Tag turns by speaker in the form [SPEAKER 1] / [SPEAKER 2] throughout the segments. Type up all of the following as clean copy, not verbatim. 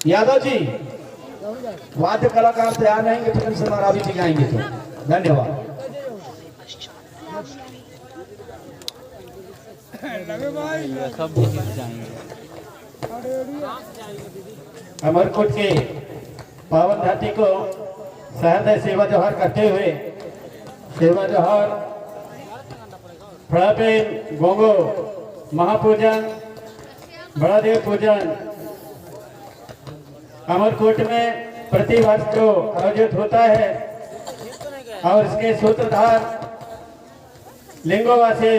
[SPEAKER 1] यादव जी वाद्य कलाकार तैयार रहेंगे, फिल्म से हमारा भी दिखाएंगे तो धन्यवाद। अमरकोट के पावन धरती को सहृदय सेवा जोहार करते हुए सेवा जोहार फड़ापेन गोंगो महापूजन बड़ा देव पूजन अमरकोट में प्रति वर्ष जो आयोजित होता है और इसके सूत्रधार लिंगोवासी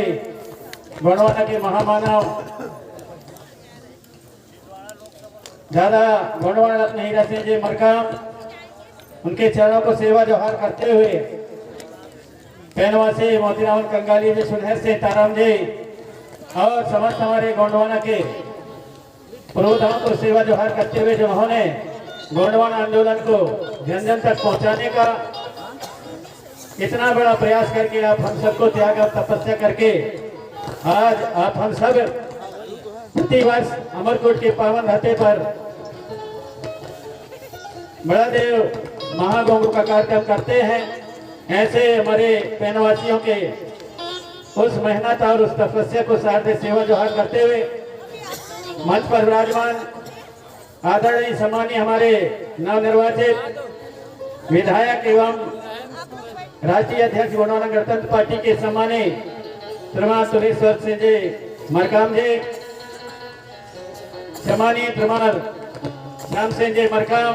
[SPEAKER 1] गोंडवाना के महामानव दादा गोंडवाना रत्न हीरा सिंह जी मरकाम, उनके चरणों को सेवा जोहार करते हुए पैनवासी मोतीराम कंगाली जी, सुनहर से ताराम जी और समस्त हमारे गोंडवाना के पुरोधाम को सेवा जोहार करते हुए जो उन्होंने गोंडवाना आंदोलन को जन जन तक पहुंचाने का इतना बड़ा प्रयास करके आप हम सबको त्याग और तपस्या करके आज आप हम सब प्रतिवर्ष अमरकोट के पावन धरती पर बड़ा देव महागोंगो का कार्यक्रम करते हैं। ऐसे हमारे पैनवासियों के उस मेहनत और उस तपस्या को साथ सेवा जोहार करते हुए मंच पर विराजमान आदरणीय सम्मानीय हमारे नवनिर्वाचित विधायक एवं राष्ट्रीय अध्यक्ष गोंडवाना गणतंत्र पार्टी के सम्मानित श्रीमान सुरेश्वर सिंह जी मरकाम जी, सम्मानीय श्रीमान श्याम सिंह जी मरकाम,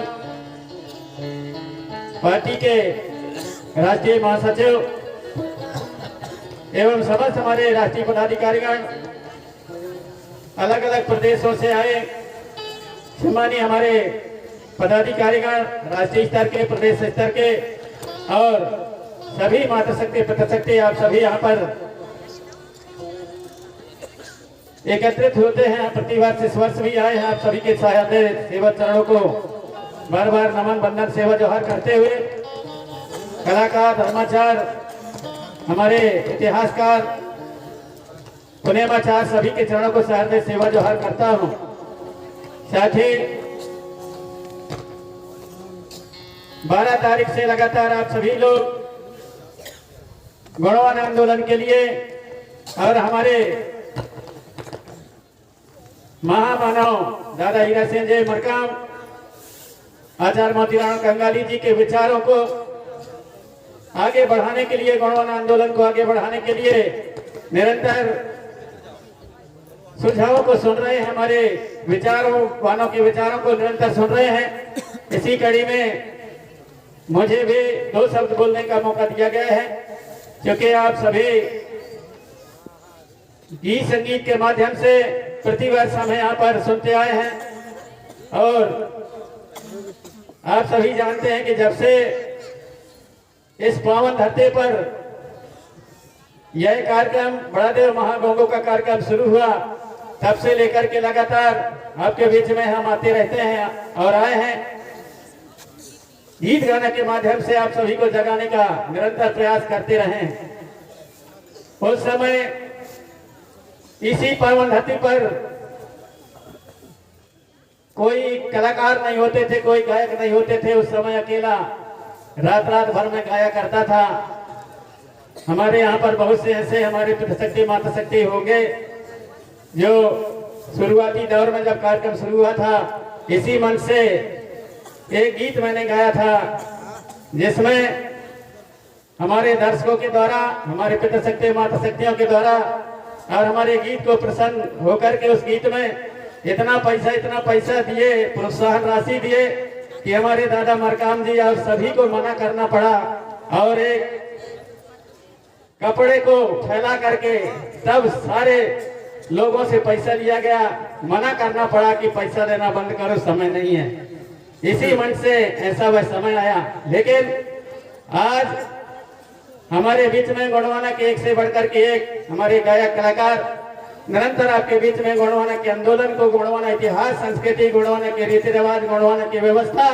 [SPEAKER 1] पार्टी के राष्ट्रीय महासचिव एवं समस्त हमारे राष्ट्रीय पदाधिकारीगण, अलग अलग प्रदेशों से आए सम्मानीय हमारे पदाधिकारीगण, राष्ट्रीय स्तर के, प्रदेश स्तर के और सभी मातृशक्ति पितृशक्ति, आप सभी यहाँ पर एकत्रित होते हैं। प्रतिवर्ष इस वर्ष भी आए हैं। आप सभी के सहायता सेवा चरणों को बार बार नमन बंदन सेवा जोहार करते हुए कलाकार, धर्माचार, हमारे इतिहासकार, पुनेमाचार सभी के चरणों को सहायता सेवा जोहार करता हूँ। साथ ही 12 तारीख से लगातार आप सभी लोग गोंडवाना आंदोलन के लिए और हमारे महामानव दादा हीरा सिंह जी मरकाम, आचार्य मोतीराम कंगाली जी के विचारों को आगे बढ़ाने के लिए, गोंडवाना आंदोलन को आगे बढ़ाने के लिए निरंतर सुझावों को सुन रहे हैं, हमारे विचारों वालों के विचारों को निरंतर सुन रहे हैं। इसी कड़ी में मुझे भी 2 शब्द बोलने का मौका दिया गया है, क्योंकि आप सभी गीत संगीत के माध्यम से प्रतिवर्ष हम यहाँ पर सुनते आए हैं और आप सभी जानते हैं कि जब से इस पावन धरती पर यह कार्यक्रम बड़ा देव महागोंगो का कार्यक्रम शुरू हुआ, तब से लेकर के लगातार आपके बीच में हम आते रहते हैं और आए हैं। गीत गाने के माध्यम से आप सभी को जगाने का निरंतर प्रयास करते रहे। उस समय इसी पावन धरती पर कोई कलाकार नहीं होते थे, कोई गायक नहीं होते थे। उस समय अकेला रात रात भर में गाया करता था। हमारे यहाँ पर बहुत से ऐसे हमारे पितृशक्ति मातृशक्ति होंगे जो शुरुआती दौर में जब कार्यक्रम शुरू हुआ था, इसी मन से एक गीत मैंने गाया था जिसमें हमारे दर्शकों के द्वारा, हमारे पितृशक्ति मातृशक्तियों के द्वारा और हमारे गीत को प्रसन्न होकर के उस गीत में इतना पैसा दिए, प्रोत्साहन राशि दिए कि हमारे दादा मरकाम जी और सभी को मना करना पड़ा और एक कपड़े को फैला करके तब सारे लोगों से पैसा लिया गया। मना करना पड़ा कि पैसा देना बंद करो, समय नहीं है। इसी मन से ऐसा वह समय आया। लेकिन आज हमारे बीच में गोंडवाना के एक से बढ़कर के एक हमारे गायक कलाकार निरंतर आपके बीच में गोंडवाना के आंदोलन को, गोंडवाना इतिहास संस्कृति, गोंडवाना के रीति रिवाज, गोंडवाना की व्यवस्था,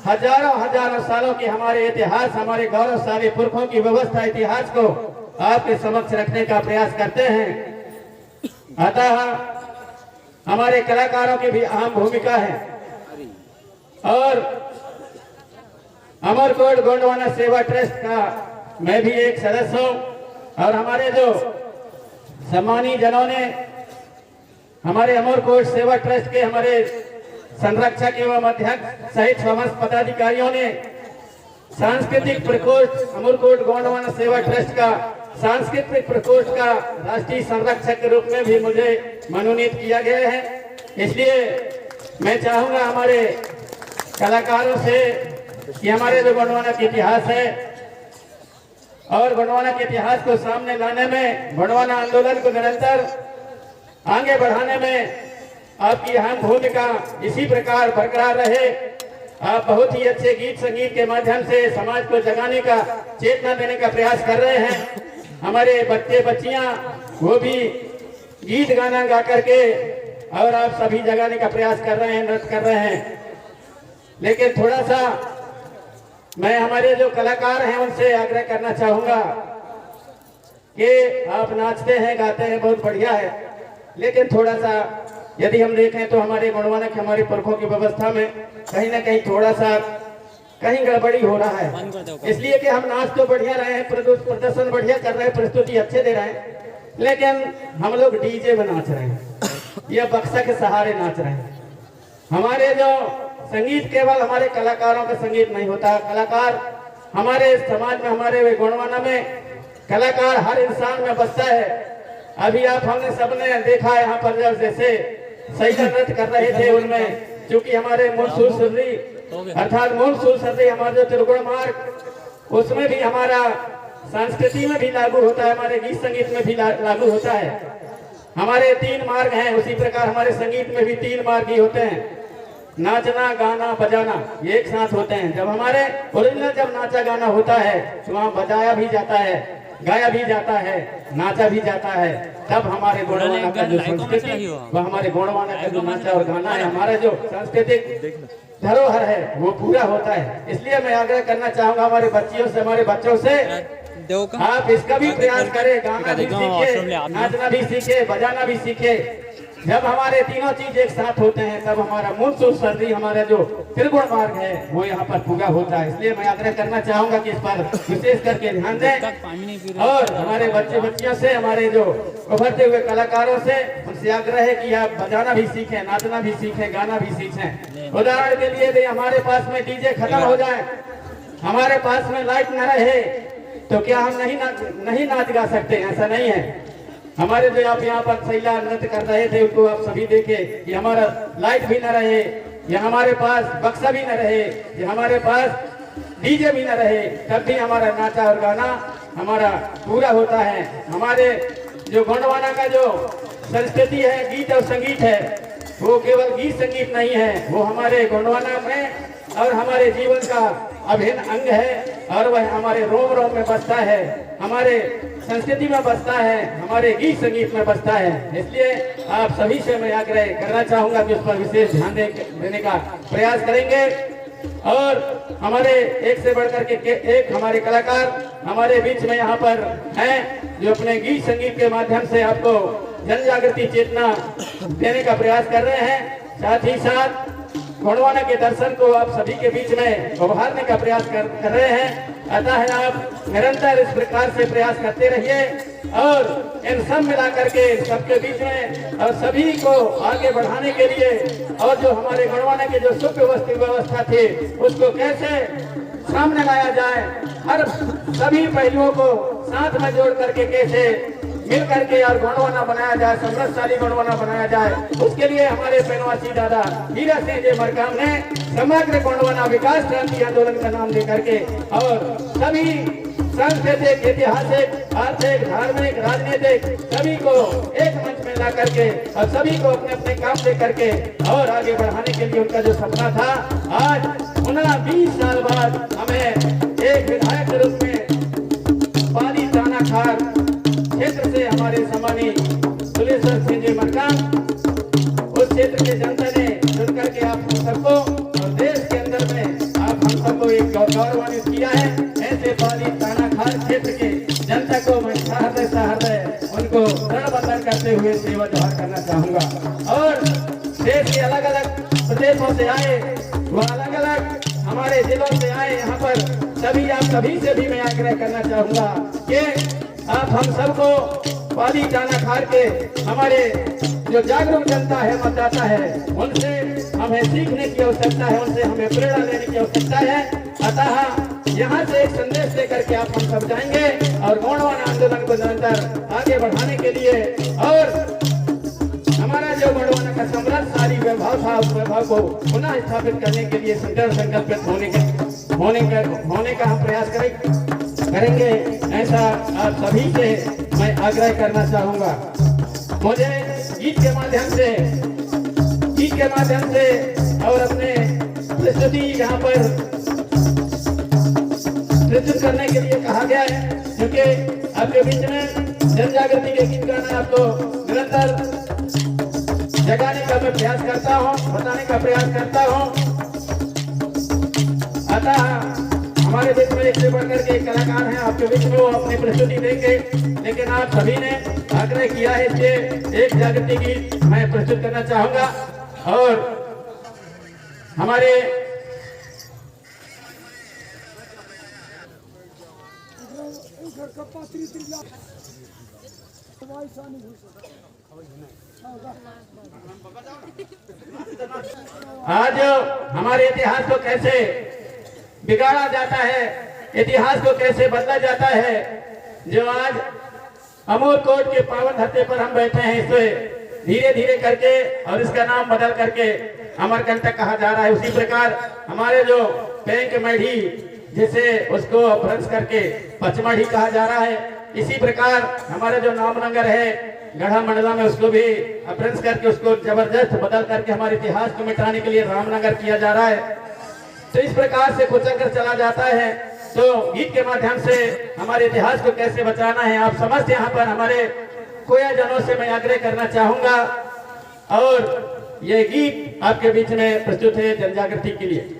[SPEAKER 1] हजारों सालों के हमारे इतिहास, हमारे गौरवशाली पुरखों की व्यवस्था, इतिहास को आपके समक्ष रखने का प्रयास करते हैं। अतः हमारे कलाकारों की भी अहम भूमिका है। और अमरकोट गोंडवाना सेवा ट्रस्ट का मैं भी एक सदस्य हूँ। और हमारे जो सम्मानी जनों ने हमारे अमरकोट सेवा ट्रस्ट के हमारे संरक्षक एवं अध्यक्ष सहित समस्त पदाधिकारियों ने सांस्कृतिक प्रकोष्ठ अमरकोट गोंडवाना सेवा ट्रस्ट का सांस्कृतिक प्रकोष्ठ का राष्ट्रीय संरक्षक के रूप में भी मुझे मनोनीत किया गया है। इसलिए मैं चाहूंगा हमारे कलाकारों से कि हमारे जो गोंडवाना का इतिहास है और गोंडवाना के इतिहास को सामने लाने में, गोंडवाना आंदोलन को निरंतर आगे बढ़ाने में आपकी अहम भूमिका इसी प्रकार बरकरार रहे। आप बहुत ही अच्छे गीत संगीत के माध्यम से समाज को जगाने का, चेतना देने का प्रयास कर रहे हैं। हमारे बच्चे बच्चियां वो भी गीत गाना गा करके और आप सभी जगाने का प्रयास कर रहे हैं, नृत्य कर रहे हैं। लेकिन थोड़ा सा मैं हमारे जो कलाकार हैं उनसे आग्रह करना चाहूंगा कि आप नाचते हैं, गाते हैं, बहुत बढ़िया है, लेकिन थोड़ा सा यदि हम देखें तो हमारे गोंडवाना की, हमारे पुरखों की व्यवस्था में कहीं ना कहीं थोड़ा सा कहीं गड़बड़ी हो रहा है। इसलिए कि हम नाच तो बढ़िया रहे हैं, प्रदर्शन बढ़िया कर रहे हैं, प्रस्तुति अच्छे दे रहे हैं, लेकिन हम लोग डीजे में नाच रहे हैं या बक्सा के सहारे नाच रहे हैं। हमारे जो संगीत केवल हमारे कलाकारों का संगीत नहीं होता। कलाकार हमारे समाज में, हमारे गोंडवाना में कलाकार हर इंसान में बसता है। अभी आप हमने सबने देखा यहाँ पर जब जैसे सही नृत्य कर रहे थे, उनमें चूंकि हमारे मूल सुररी अर्थात मूल सुररी हमारा जो त्रिगुण मार्ग, उसमें भी हमारा संस्कृति में भी लागू होता है, हमारे गीत संगीत में भी लागू होता है। हमारे 3 मार्ग हैं, उसी प्रकार हमारे संगीत में भी 3 मार्ग ही होते हैं। नाचना, गाना, बजाना ये एक साथ होते हैं। जब हमारे ओरिजिनल जब नाचा गाना होता है तो वहाँ बजाया भी जाता है, गाया भी जाता है, नाचा भी जाता है। तब हमारे गोंडवाना का जो संस्कृति, वह हमारे गोंडवाना का जो नाचा और गाना है, हमारा जो सांस्कृतिक धरोहर है वो पूरा होता है। इसलिए मैं आग्रह करना चाहूंगा हमारे बच्चियों से, हमारे बच्चों से, आप इसका भी प्रयास करें, गाना भी सीखे, नाचना भी सीखे, बजाना भी सीखे। जब हमारे तीनों चीज एक साथ होते हैं तब हमारा मूल सुररी, हमारा जो त्रिगुण मार्ग है वो यहाँ पर पूरा होता है। इसलिए मैं आग्रह करना चाहूंगा कि इस पर विशेष करके ध्यान दें और हमारे बच्चे बच्चियों से, हमारे जो उभरते हुए कलाकारों से, उनसे आग्रह है कि आप बजाना भी सीखें, नाचना भी सीखें, गाना भी सीखें। उदाहरण के लिए यदि हमारे पास में डीजे खत्म हो जाए, हमारे पास में लाइट न रहे, तो क्या हम नहीं नाच गा सकते? ऐसा नहीं है। हमारे जो आप यहाँ पर सैला नृत्य कर रहे थे उनको आप सभी देखे कि हमारा लाइट भी न रहे, या हमारे पास बक्सा भी न रहे, या हमारे पास डीजे भी न रहे, तब भी हमारा नाचा और गाना हमारा पूरा होता है। हमारे जो गोंडवाना का जो संस्कृति है, गीत और संगीत है, वो केवल गीत संगीत नहीं है, वो हमारे गोंडवाना में और हमारे जीवन का अभिन्न अंग है और वह हमारे रोम रोम में बसता है, हमारे संस्कृति में बसता है, हमारे गीत संगीत में बसता है। इसलिए आप सभी से मैं आग्रह करना चाहूंगा कि उस पर विशेष ध्यान देने का प्रयास करेंगे। और हमारे एक से बढ़कर के एक हमारे कलाकार हमारे बीच में यहाँ पर हैं जो अपने गीत संगीत के माध्यम से आपको जन जागृति चेतना देने का प्रयास कर रहे हैं। साथ ही साथ गोंडवाना के दर्शन को आप सभी के बीच में उभारने का प्रयास कर रहे हैं। अतः आप निरंतर इस प्रकार से प्रयास करते रहिए और इन सब मिला करके सबके बीच में और सभी को आगे बढ़ाने के लिए और जो हमारे गोंडवाना के जो सुव्यवस्था थी उसको कैसे सामने लाया जाए, हर सभी पहलुओं को साथ में जोड़ करके कैसे मिल करके और गोंडवाना बनाया जाए, समृद्धशाली गोंडवाना बनाया जाए, उसके लिए हमारे पेनवासी दादा हीरा सिंह जी मरकाम ने समग्र गोंडवाना विकास क्रांति आंदोलन का नाम लेकर के और सभी सांस्कृतिक, ऐतिहासिक, आर्थिक, धार्मिक, राजनीतिक सभी को एक मंच में ला करके और सभी को अपने अपने काम दे करके और आगे बढ़ाने के लिए उनका जो सपना था, आज 19-20 साल बाद हमें एक विधायक के रूप में पाली तानाखार क्षेत्र से हमारे सम्मानी सुलेश्वर सिंह जी मरकाम, उस क्षेत्र के जनता ने जुड़ करके आप सबको और देश के अंदर में आप हम सबको एक गौरवान्वित किया है। ऐसे पाली तानाखार क्षेत्र के जनता को मैं हृदय उनको ऋण बंधन करते हुए सेवा जोहार करना चाहूंगा। और देश के अलग अलग प्रदेशों से आए वो अलग अलग हमारे जिलों से आए यहाँ पर सभी आप सभी से भी मैं आग्रह करना चाहूंगा कि आप हम सबको पाली दाना खार के हमारे जो जागरूक जनता है मतदाता है उनसे हमें सीखने की आवश्यकता है, उनसे हमें प्रेरणा लेने की आवश्यकता है। अतः यहाँ से एक संदेश लेकर के आप हम सब जाएंगे और गौणवान आंदोलन को निरंतर आगे बढ़ाने के लिए और हमारा जो गौणवाना का समृद्धशाली वैभव था उस वैभव को पुनः स्थापित करने के लिए दृढ़ संकल्पित होने का हम प्रयास करेंगे। ऐसा आप सभी से मैं आग्रह करना चाहूंगा। मुझे गीत के माध्यम से और अपने प्रस्तुति यहाँ पर प्रस्तुत करने के लिए कहा गया है, क्योंकि आपके बीच में जन जागृति के गीत गाना आपको निरंतर जगाने का मैं प्रयास करता हूँ, बताने का प्रयास करता हूँ। अतः हमारे बीच में एक से बढ़कर के एक कलाकार हैं, आपके बीच में वो अपनी प्रस्तुति देंगे, लेकिन आप सभी ने आग्रह किया है इसलिए एक जागृति गीत मैं प्रस्तुत करना चाहूंगा। और हमारे आज हमारे इतिहास को कैसे बिगाड़ा जाता है, इतिहास को कैसे बदला जाता है, जो आज अमूर कोर्ट के पावन धरती पर हम बैठे हैं, इसे धीरे धीरे करके और इसका नाम बदल करके अमरकंटक कहा जा रहा है। उसी प्रकार हमारे जो बैंक मेढ़ी जिसे उसको अपभ्रंश करके पचमढ़ी कहा जा रहा है, इसी प्रकार हमारे जो नामनगर है गढ़ा मंडला में उसको भी अपभ्रंश करके उसको जबरदस्त बदल करके हमारे इतिहास को मिटाने के लिए रामनगर किया जा रहा है। तो इस प्रकार से कुचल कर चला जाता है। तो गीत के माध्यम से हमारे इतिहास को कैसे बचाना है आप समस्त यहाँ पर हमारे कोया जनों से मैं आग्रह करना चाहूंगा। और ये गीत आपके बीच में प्रस्तुत है जन जागृति के लिए।